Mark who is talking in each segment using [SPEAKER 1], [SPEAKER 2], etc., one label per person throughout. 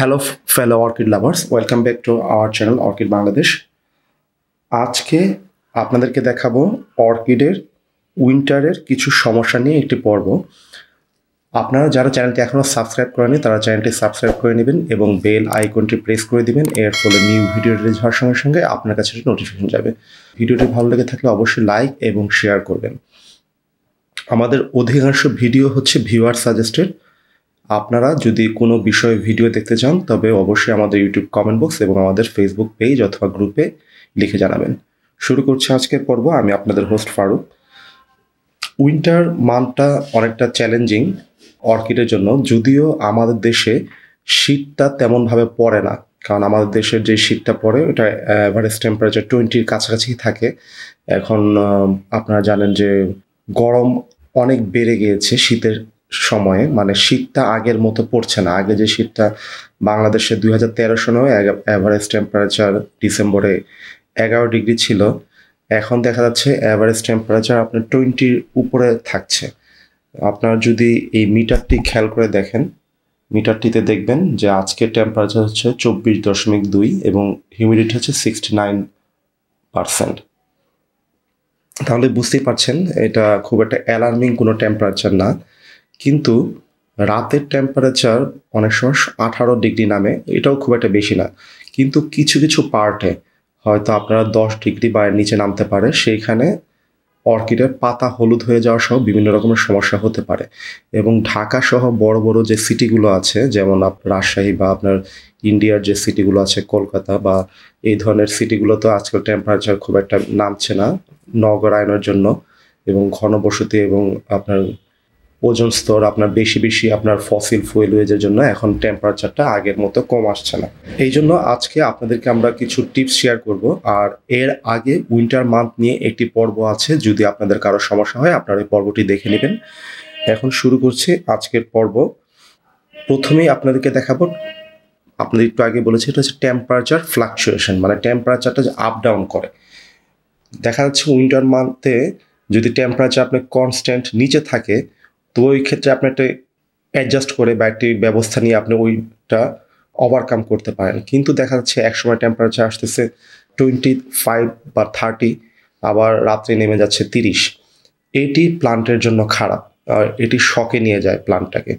[SPEAKER 1] Hello, fellow orchid lovers. Welcome back to our channel Orchid Bangladesh. আজকে আপনাদেরকে দেখাবো অর্কিডের উইন্টারের কিছু সমস্যা নিয়ে একটি পর্ব। আপনারা যারা চ্যানেলটি এখনও সাবস্ক্রাইব করেনি তারা চ্যানেলটি সাবস্ক্রাইব করে নেবেন এবং বেল আইকনটি প্রেস করে দিবেন। এর ফলে নিউ ভিডিও রিলিজ হওয়ার সঙ্গে সঙ্গে আপনার কাছে নোটিফিকেশন যাবে। ভিডিওটি ভালো লেগে থাকলে অবশ্যই লাইক এবং শেয়ার করবেন। আমাদের অধিকাংশ ভিডিও হচ্ছে ভিউয়ার সাজেস্টেড। আপনারা যদি কোনো বিষয়ে ভিডিও দেখতে চান তবে অবশ্যই আমাদের ইউটিউব কমেন্ট বক্স এবং আমাদের ফেসবুক পেজ অথবা গ্রুপে লিখে জানাবেন। শুরু করছি আজকের পর্ব। আমি আপনাদের হোস্ট ফারুক। উইন্টার মান্থটা অনেকটা চ্যালেঞ্জিং অর্কিডের জন্য, যদিও আমাদের দেশে শীতটা তেমনভাবে পড়ে না, কারণ আমাদের দেশের যে শীতটা পড়ে ওটা অ্যাভারেজ টেম্পারেচার 20-র কাছাকাছি থাকে। এখন আপনারা জানেন যে গরম অনেক বেড়ে গিয়েছে শীতের সময়ে, মানে শীতটা আগের মতো পড়ছে না। আগে যে শীতটা বাংলাদেশে 2013 সনেও অ্যাভারেজ টেম্পারেচার ডিসেম্বরে 11 ডিগ্রি ছিল, এখন দেখা যাচ্ছে অ্যাভারেজ টেম্পারেচার আপনার 20-র উপরে থাকছে। আপনার যদি এই মিটারটি খেয়াল করে দেখেন, মিটারটিতে দেখবেন যে আজকের টেম্পারেচার হচ্ছে 24.2 এবং হিউমিডিটি হচ্ছে 69%। তাহলে বুঝতেই পারছেন এটা খুব একটা অ্যালার্মিং কোনো টেম্পারেচার না। কিন্তু রাতের টেম্পারেচার অনেক সময় 18 ডিগ্রি নামে, এটাও খুব একটা বেশি না। কিন্তু কিছু কিছু পার্টে হয়তো আপনারা 10 ডিগ্রি বা নিচে নামতে পারে, সেইখানে অর্কিডের পাতা হলুদ হয়ে যাওয়া সহ বিভিন্ন রকমের সমস্যা হতে পারে। এবং ঢাকা সহ বড় বড় যে সিটিগুলো আছে, যেমন রাজশাহী বা আপনার ইন্ডিয়ার যে সিটিগুলো আছে কলকাতা বা এই ধরনের সিটিগুলোতে আজকাল টেম্পারেচার খুব একটা নামছে না নগরায়নের জন্য এবং ঘনবসতি এবং আপনার ওজন স্তর আপনার বেশি আপনার ফসিল ফুয়েল ওয়েজের জন্য এখন টেম্পারেচারটা আগের মতো কম আসছে না। এই জন্য আজকে আপনাদেরকে আমরা কিছু টিপস শেয়ার করব। আর এর আগে উইন্টার মান্থ নিয়ে একটি পর্ব আছে, যদি আপনাদের কারো সমস্যা হয় আপনারা এই পর্বটি দেখে নেবেন। এখন শুরু করছি আজকের পর্ব। প্রথমেই আপনাদেরকে দেখাবো, আপনাদের একটু আগে বলেছি, এটা হচ্ছে টেম্পারেচার ফ্লাকচুয়েশন, মানে টেম্পারেচারটা যে আপ ডাউন করে। দেখা যাচ্ছে উইন্টার মান্থে যদি টেম্পারেচার আপনার কনস্ট্যান্ট নিচে থাকে তো ওই ক্ষেত্রে আপনি একটা অ্যাডজাস্ট করে বা একটি ব্যবস্থা নিয়ে আপনি ওইটা ওভারকাম করতে পারেন। কিন্তু দেখা যাচ্ছে একসময় টেম্পারেচার আসতেছে 25 বা 30, আবার রাত্রে নেমে যাচ্ছে 30। এটি প্লান্টের জন্য খারাপ, এটি শকে নিয়ে যায় প্লান্টটাকে।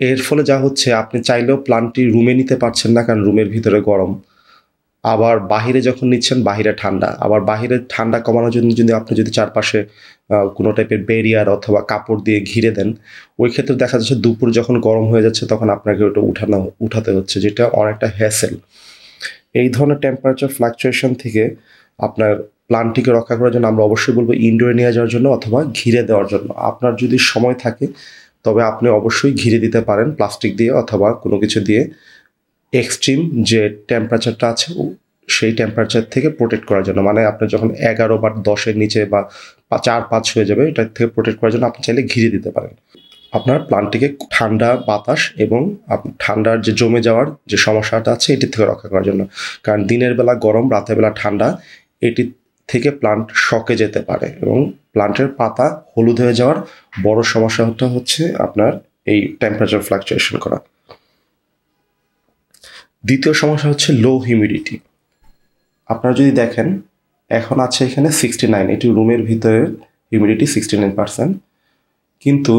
[SPEAKER 1] এর ফলে যা হচ্ছে, আপনি চাইলেও প্লান্টটি রুমে নিতে পারছেন না, কারণ রুমের ভিতরে গরম। আবার বাহিরে যখন নিচ্ছেন বাহিরে ঠান্ডা। আবার বাহিরে ঠান্ডা কমানোর জন্য আপনি যদি চারপাশে কোনো টাইপের ব্যারিয়ার অথবা কাপড় দিয়ে ঘিরে দেন, ওই ক্ষেত্রে দেখা যাচ্ছে দুপুর যখন গরম হয়ে যাচ্ছে তখন আপনাকে ওটা উঠাতে হচ্ছে, যেটা অনেকটা হ্যাসেল। এই ধরনের টেম্পারেচার ফ্লাকচুয়েশন থেকে আপনার প্লান্টটিকে রক্ষা করার জন্য আমরা অবশ্যই বলবো ইনডোরে নিয়ে যাওয়ার জন্য অথবা ঘিরে দেওয়ার জন্য। আপনার যদি সময় থাকে তবে আপনি অবশ্যই ঘিরে দিতে পারেন প্লাস্টিক দিয়ে অথবা কোনো কিছু দিয়ে, এক্সট্রিম যে টেম্পারেচারটা আছে সেই টেম্পারেচার থেকে প্রোটেক্ট করার জন্য। মানে আপনার যখন 11 বা 10-এর নিচে বা 4-5 হয়ে যাবে, এটার থেকে প্রোটেক্ট করার জন্য আপনি চাইলে ঘিরে দিতে পারেন। আপনার প্লান্টটিকে ঠান্ডা বাতাস এবং ঠান্ডার যে জমে যাওয়ার যে সমস্যাটা আছে এটি থেকে রক্ষা করার জন্য। কারণ দিনের বেলা গরম, রাতের বেলা ঠান্ডা, এটি থেকে প্লান্ট শকে যেতে পারে এবং প্লান্টের পাতা হলুদ হয়ে যাওয়ার বড় সমস্যাটা হচ্ছে আপনার এই টেম্পারেচার ফ্লাকচুয়েশন করা। দ্বিতীয় সমস্যা হচ্ছে লো হিউমিডিটি। আপনারা যদি দেখেন এখন আছে এখানে 69, এটি রুমের ভিতরের হিউমিডিটি 69%। কিন্তু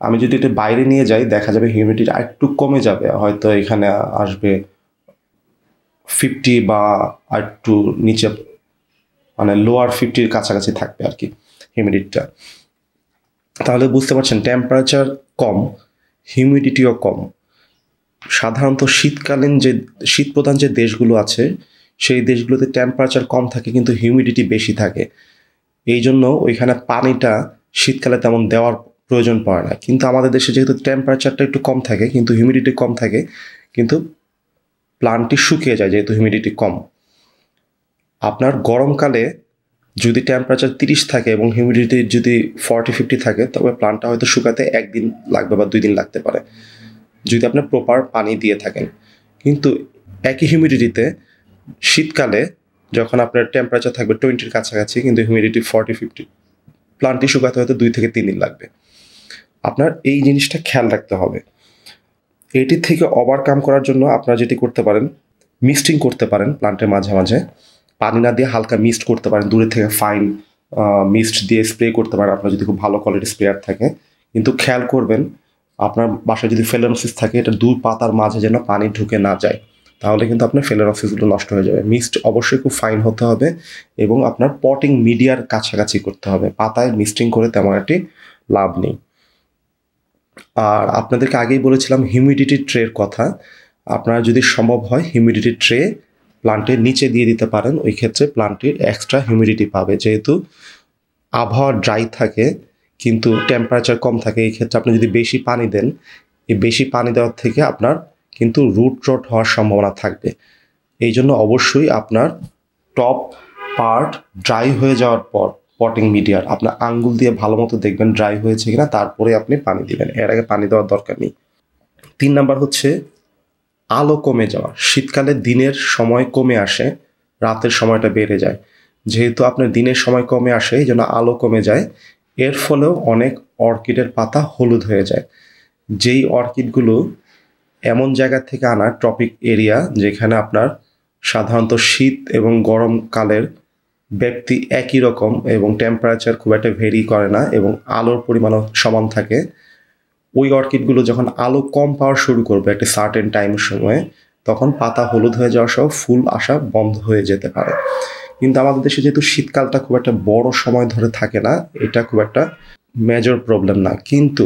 [SPEAKER 1] আমি যদি এটা বাইরে নিয়ে যাই দেখা যাবে হিউমিডিটি একটু কমে যাবে, হয়তো এখানে আসবে 50 বা একটু নিচে, মানে লোয়ার 50-র কাছাকাছি থাকবে আর কি হিউমিডিটিটা। তাহলে বুঝতে পারছেন টেম্পারেচার কম, হিউমিডিটিও কম। সাধারণত শীতকালীন যে শীত প্রধান যে দেশগুলো আছে সেই দেশগুলোতে টেম্পারেচার কম থাকে কিন্তু হিউমিডিটি বেশি থাকে। এই জন্য ওইখানে পানিটা শীতকালে তেমন দেওয়ার প্রয়োজন পড়ে না। কিন্তু আমাদের দেশে যেহেতু টেম্পারেচারটা একটু কম থাকে কিন্তু হিউমিডিটি কম থাকে, কিন্তু প্লান্টটি শুকিয়ে যায় যেহেতু হিউমিডিটি কম। আপনার গরমকালে যদি টেম্পারেচার 30 থাকে এবং হিউমিডিটি যদি 40-50 থাকে তবে প্লান্টটা হয়তো শুকাতে 1 দিন লাগবে বা 2 দিন লাগতে পারে যদি আপনি প্রপার পানি দিয়ে থাকেন। কিন্তু একই হিউমিডিটিতে শীতকালে যখন আপনার টেম্পারেচার থাকবে 20-র কাছাকাছি কিন্তু হিউমিডিটি 40-50, প্লান্টটি শুকাতে হয়তো 2 থেকে 3 দিন লাগবে। আপনার এই জিনিসটা খেয়াল রাখতে হবে। এটি থেকে ওভারকাম করার জন্য আপনারা যেটি করতে পারেন, মিস্টিং করতে পারেন প্লান্টের মাঝে মাঝে, পানি না দিয়ে হালকা মিস্ট করতে পারেন, দূরে থেকে ফাইন মিস্ট দিয়ে স্প্রে করতে পারেন আপনার যদি খুব ভালো কোয়ালিটির স্প্রেয়ার থাকে। কিন্তু খেয়াল করবেন আপনার বাসায় যদি ফেলেনোসিস থাকে, এটা 2 পাতার মাঝে যেন পানি ঢুকে না যায়, তাহলে কিন্তু আপনার ফেলেনোসিসগুলো নষ্ট হয়ে যাবে। মিস্ট অবশ্যই খুব ফাইন হতে হবে এবং আপনার পটিং মিডিয়ার কাছাকাছি করতে হবে। পাতায় মিস্টিং করে তেমন একটি লাভ নেই। আর আপনাদেরকে আগেই বলেছিলাম হিউমিডিটি ট্রের কথা। আপনারা যদি সম্ভব হয় হিউমিডিটি ট্রে প্লান্টের নিচে দিয়ে দিতে পারেন, ওই ক্ষেত্রে প্লান্টটির এক্সট্রা হিউমিডিটি পাবে। যেহেতু আবহাওয়া ড্রাই থাকে কিন্তু টেম্পারেচার কম থাকে, এই ক্ষেত্রে আপনি যদি বেশি পানি দেন, এই বেশি পানি দেওয়ার থেকে আপনার কিন্তু রুট রট হওয়ার সম্ভাবনা থাকবে। এই জন্য অবশ্যই আপনার টপ পার্ট ড্রাই হয়ে যাওয়ার পর পটিং মিডিয়ার আপনার আঙ্গুল দিয়ে ভালো মতো দেখবেন ড্রাই হয়েছে কিনা, তারপরে আপনি পানি দিবেন, এর আগে পানি দেওয়ার দরকার নেই। 3 নাম্বার হচ্ছে আলো কমে যাওয়া। শীতকালে দিনের সময় কমে আসে, রাতের সময়টা বেড়ে যায়। যেহেতু আপনার দিনের সময় কমে আসে এই জন্য আলো কমে যায়, এর ফলেও অনেক অর্কিডের পাতা হলুদ হয়ে যায়। যেই অর্কিডগুলো এমন জায়গা থেকে আনা, ট্রপিক এরিয়া, যেখানে আপনার সাধারণত শীত এবং গরমকালের ব্যাপ্তি একই রকম এবং টেম্পারেচার খুব একটা ভেরি করে না এবং আলোর পরিমাণও সমান থাকে, ওই অর্কিডগুলো যখন আলো কম পাওয়া শুরু করবে একটা সার্টেন টাইমের সময়, তখন পাতা হলুদ হয়ে যাওয়া সহ ফুল আসা বন্ধ হয়ে যেতে পারে। কিন্তু আমাদের দেশে যেহেতু শীতকালটা খুব একটা বড় সময় ধরে থাকে না, এটা খুব একটা মেজর প্রবলেম না। কিন্তু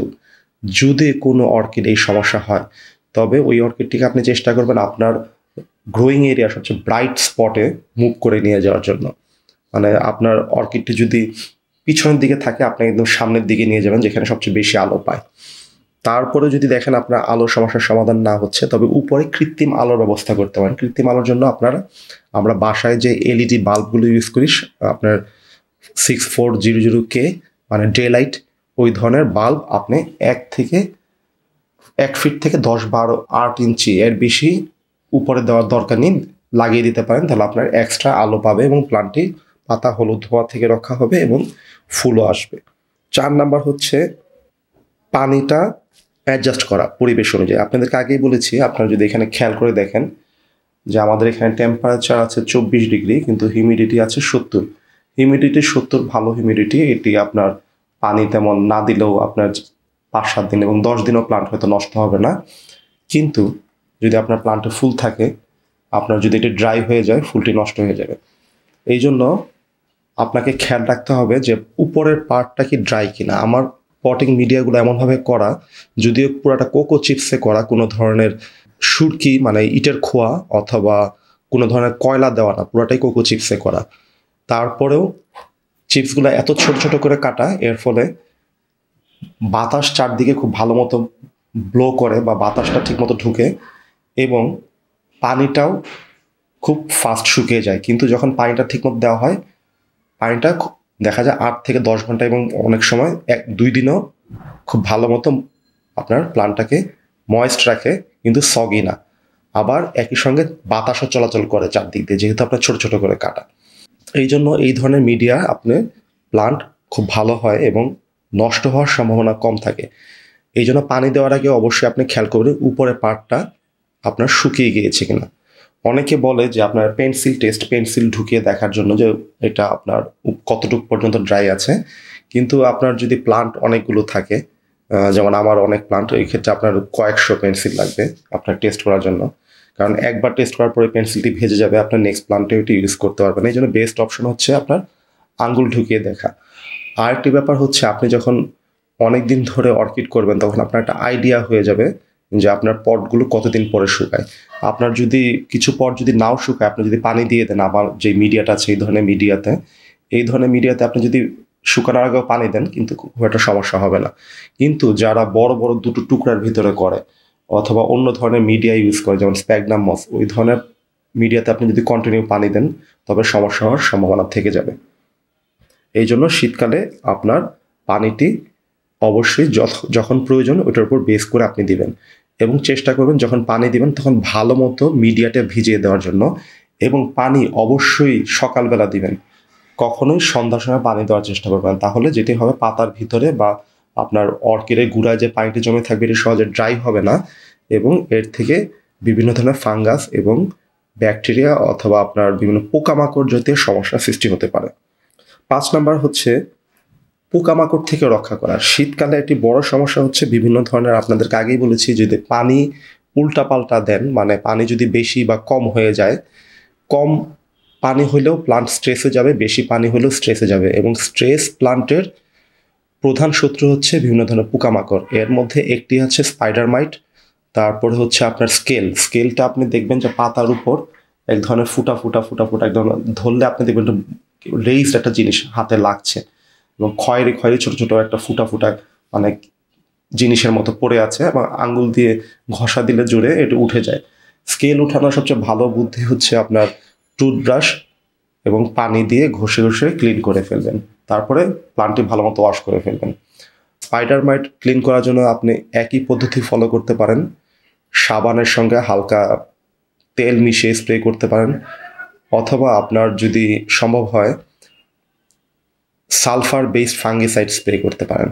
[SPEAKER 1] যদি কোনো অর্কিড এই সমস্যা হয়, তবে ওই অর্কিডটিকে আপনি চেষ্টা করবেন আপনার গ্রোয়িং এরিয়া সবচেয়ে ব্রাইট স্পটে মুভ করে নিয়ে যাওয়ার জন্য। মানে আপনার অর্কিডটি যদি পিছনের দিকে থাকে, আপনি একদম সামনের দিকে নিয়ে যাবেন যেখানে সবচেয়ে বেশি আলো পায়। তারপরে যদি দেখেন আপনার আলোর সমস্যার সমাধান না হচ্ছে, তবে উপরে কৃত্রিম আলোর ব্যবস্থা করতে পারেন। কৃত্রিম আলোর জন্য আমরা বাসায় যে এলইডি বাল্বগুলো ইউজ করি, আপনার 6400K মানে ডে লাইট, ওই ধরনের বাল্ব আপনি 1 ফিট থেকে 10-12-8 ইঞ্চি এর বেশি উপরে দেওয়ার দরকার নেই, লাগিয়ে দিতে পারেন। তাহলে আপনার এক্সট্রা আলো পাবে এবং প্লান্টটি পাতা হলুদ হওয়া থেকে রক্ষা হবে এবং ফুলও আসবে। 4 নাম্বার হচ্ছে পানিটা অ্যাডজাস্ট করা পরিবেশ অনুযায়ী। আপনাদেরকে আগেই বলেছি, আপনারা যদি এখানে খেয়াল করে দেখেন যে আমাদের এখানে টেম্পারেচার আছে 24 ডিগ্রি কিন্তু হিউমিডিটি আছে 70। হিউমিডিটি 70 ভালো হিউমিডিটি, এটি আপনার পানি তেমন না দিলেও আপনার 5-7 দিন এবং 10 দিনও প্লান্ট হয়তো নষ্ট হবে না। কিন্তু যদি আপনার প্লান্টে ফুল থাকে, আপনার যদি এটি ড্রাই হয়ে যায়, ফুলটি নষ্ট হয়ে যাবে। এই জন্য আপনাকে খেয়াল রাখতে হবে যে উপরের পার্টটা কি ড্রাই কিনা। আমার পটিং মিডিয়াগুলো এমনভাবে করা, যদিও পুরাটা কোকো চিপসে করা, কোনো ধরনের সুরকি মানে ইটের খোয়া অথবা কোনো ধরনের কয়লা দেওয়া না, পুরাটাই কোকো চিপসে করা। তারপরেও চিপসগুলো এত ছোট ছোট করে কাটা, এর ফলে বাতাস চারদিকে খুব ভালো মতো ব্লো করে বা বাতাসটা ঠিকমতো ঢুকে এবং পানিটাও খুব ফাস্ট শুকিয়ে যায়। কিন্তু যখন পানিটা ঠিকমতো দেওয়া হয়, পানিটা দেখা যায় 8 থেকে 10 ঘন্টা এবং অনেক সময় 1-2 দিনও খুব ভালো মতো আপনার প্লান্টটাকে ময়েস্ট রাখে, কিন্তু সগি না। আবার একই সঙ্গে বাতাসও চলাচল করে চারদিক দিয়ে, যেহেতু আপনার ছোট ছোট করে কাটা। এই জন্য এই ধরনের মিডিয়া আপনি প্লান্ট খুব ভালো হয় এবং নষ্ট হওয়ার সম্ভাবনা কম থাকে। এই জন্য পানি দেওয়ার আগে অবশ্যই আপনি খেয়াল করবেন উপরের পার্টটা আপনার শুকিয়ে গিয়েছে কিনা। অনেকে বলে যে আপনার পেন্সিল ঢুকিয়ে দেখার জন্য যে এটা আপনার কতটুকু পর্যন্ত ড্রাই আছে। কিন্তু আপনার যদি প্লান্ট অনেকগুলো থাকে, যেমন আমার অনেক প্লান্ট, এই ক্ষেত্রে আপনার কয়েকশো পেন্সিল লাগবে আপনার টেস্ট করার জন্য। কারণ একবার টেস্ট করার পরে পেন্সিলটি ভেজে যাবে, আপনার নেক্সট প্লান্টে ওইটি ইউজ করতে পারবেন। এই জন্য বেস্ট অপশন হচ্ছে আপনার আঙ্গুল ঢুকিয়ে দেখা। আরেকটি ব্যাপার হচ্ছে, আপনি যখন অনেক দিন ধরে অর্কিড করবেন তখন আপনার একটা আইডিয়া হয়ে যাবে যে আপনার পটগুলো কতদিন পরে শুকায়। আপনার যদি কিছু পট যদি নাও শুকায়, আপনি যদি পানি দিয়ে দেন, আবার যে মিডিয়াটা আছে এই ধরনের মিডিয়াতে আপনি যদি শুকানোর আগেও পানি দেন, কিন্তু খুব একটা সমস্যা হবে না। কিন্তু যারা বড় বড় দুটো টুকরার ভিতরে করে অথবা অন্য ধরনের মিডিয়া ইউজ করে, যেমন স্প্যাগনাম মস, ওই ধরনের মিডিয়াতে আপনি যদি কন্টিনিউ পানি দেন, তবে সমস্যা হওয়ার সম্ভাবনা থেকে যাবে। এই জন্য শীতকালে আপনার পানিটি অবশ্যই যখন প্রয়োজন ওইটার উপর বেস করে আপনি দিবেন এবং চেষ্টা করবেন যখন পানি দিবেন তখন ভালো মতো মিডিয়াটা ভিজিয়ে দেওয়ার জন্য, এবং পানি অবশ্যই সকালবেলা দিবেন, কখনোই সন্ধ্যার সময় পানি দেওয়ার চেষ্টা করবেন। তাহলে যেটি হবে, পাতার ভিতরে বা আপনার অর্কিডের গুঁড়ায় যে পানিটি জমে থাকবে এটি সহজে ড্রাই হবে না এবং এর থেকে বিভিন্ন ধরনের ফাঙ্গাস এবং ব্যাকটেরিয়া অথবা আপনার বিভিন্ন পোকামাকড় জাতীয় সমস্যার সৃষ্টি হতে পারে। 5 নাম্বার হচ্ছে পোকামাকড় থেকে রক্ষা করা। শীতকালে একটি বড় সমস্যা হচ্ছে বিভিন্ন ধরনের, আপনাদেরকে আগেই বলেছি, যদি পানি উল্টাপাল্টা দেন, মানে পানি যদি বেশি বা কম হয়ে যায়, কম পানি হলেও প্লান্ট স্ট্রেসে যাবে, বেশি পানি হলেও স্ট্রেসে যাবে, এবং স্ট্রেস প্লান্টের প্রধান শত্রু হচ্ছে বিভিন্ন ধরনের পোকামাকড়। এর মধ্যে একটি হচ্ছে স্পাইডার মাইট, তারপরে হচ্ছে আপনার স্কেলটা আপনি দেখবেন যে পাতার উপর এক ধরনের ফুটা ফুটা ফুটা ফুটা একদম ধরলে আপনি দেখবেন রেইজড একটা জিনিস হাতে লাগছে, এবং খয়েরি খয়েরি ছোটো ছোটো একটা ফুটা ফুটা অনেক জিনিসের মতো পড়ে আছে, এবং আঙ্গুল দিয়ে ঘষা দিলে জুড়ে এটা উঠে যায়। স্কেল উঠানোর সবচেয়ে ভালো বুদ্ধি হচ্ছে আপনার টুথব্রাশ এবং পানি দিয়ে ঘষে ঘষে ক্লিন করে ফেলবেন, তারপরে প্লান্টটি ভালো মতো ওয়াশ করে ফেলবেন। স্পাইডার মাইট ক্লিন করার জন্য আপনি একই পদ্ধতি ফলো করতে পারেন। সাবানের সঙ্গে হালকা তেল মিশিয়ে স্প্রে করতে পারেন, অথবা আপনার যদি সম্ভব হয় সালফার বেসড ফাঙ্গিসাইড স্প্রে করতে পারেন।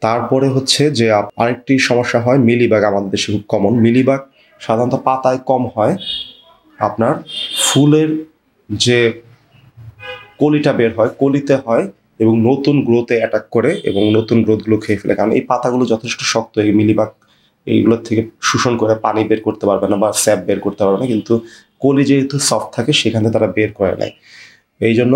[SPEAKER 1] তারপরে হচ্ছে যে আরেকটি সমস্যা হয় মিলিবাগ, আমাদের দেশে খুব কমন। মিলিবাগ সাধারণত পাতায় কম হয়, আপনার ফুলের যে কলিটা বের হয় কলিতে হয়, এবং নতুন গ্রোথে অ্যাটাক করে এবং নতুন গ্রোথগুলো খেয়ে ফেলে, কারণ এই পাতাগুলো যথেষ্ট শক্ত। এই মিলিবাগ এইগুলোর থেকে শোষণ করে পানি বের করতে পারবে না বা স্যাপ বের করতে পারবে না, কিন্তু কলি যেহেতু সফট থাকে সেখানে তারা বের করে নেয়। এই জন্য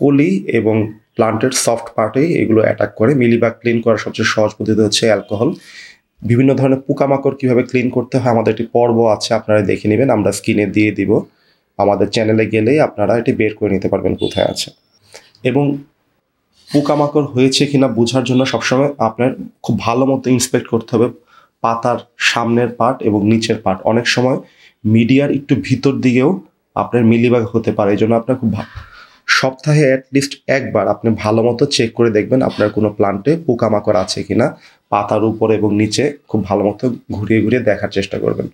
[SPEAKER 1] কলি এবং প্লান্টের সফট পার্টেই এগুলো অ্যাটাক করে। মিলিবাগ ক্লিন করার সবচেয়ে সহজ পদ্ধতি হচ্ছে অ্যালকোহল। বিভিন্ন ধরনের পোকামাকড় কীভাবে ক্লিন করতে হয় আমাদের একটি পর্ব আছে, আপনারা দেখে নেবেন, আমরা স্ক্রিনে দিয়ে দিব। আমাদের চ্যানেলে গেলেই আপনারা এটি বের করে নিতে পারবেন কোথায় আছে। এবং পোকামাকড় হয়েছে কিনা বোঝার জন্য সবসময় আপনার খুব ভালো মতো ইন্সপেক্ট করতে হবে পাতার সামনের পার্ট এবং নিচের পার্ট। অনেক সময় মিডিয়ার একটু ভিতর দিকেও আপনার মিলিবাগ হতে পারে। এই জন্য আপনার খুব সপ্তাহে অ্যাটলিস্ট একবার আপনি ভালো মতো চেক করে দেখবেন আপনার কোনো প্লান্টে পোকামাকড় আছে কিনা। পাতার উপর এবং নিচে খুব ভালো মতো ঘুরিয়ে ঘুরিয়ে দেখার চেষ্টা করবেন।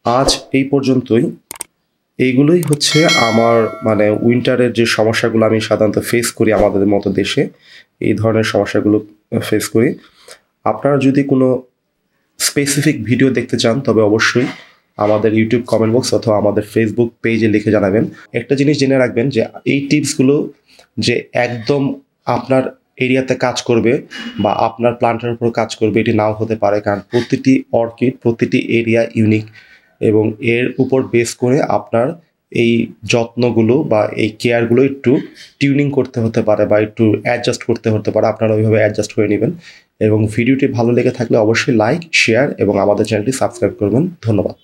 [SPEAKER 1] আজ এই পর্যন্তই। এইগুলোই হচ্ছে আমার মানে উইন্টারের যে সমস্যাগুলো আমি সাধারণত ফেস করি আমাদের মতো দেশে, এই ধরনের সমস্যাগুলো ফেস করি। আপনারা যদি কোনো স্পেসিফিক ভিডিও দেখতে চান তবে অবশ্যই আমাদের ইউটিউব কমেন্ট বক্স অথবা আমাদের ফেসবুক পেজে লিখে জানাবেন। একটা জিনিস জেনে রাখবেন যে এই টিপসগুলো যে একদম আপনার এরিয়াতে কাজ করবে বা আপনার প্লান্টের উপর কাজ করবে এটি নাও হতে পারে, কারণ প্রতিটি অর্কিড প্রতিটি এরিয়া ইউনিক, এবং এর উপর বেস করে আপনার এই যত্নগুলো বা এই কেয়ারগুলো একটু টিউনিং করতে হতে পারে বা একটু অ্যাডজাস্ট করতে হতে পারে। আপনারা ওইভাবে অ্যাডজাস্ট করে নেবেন, এবং ভিডিওটি ভালো লেগে থাকলে অবশ্যই লাইক, শেয়ার এবং আমাদের চ্যানেলটি সাবস্ক্রাইব করবেন। ধন্যবাদ।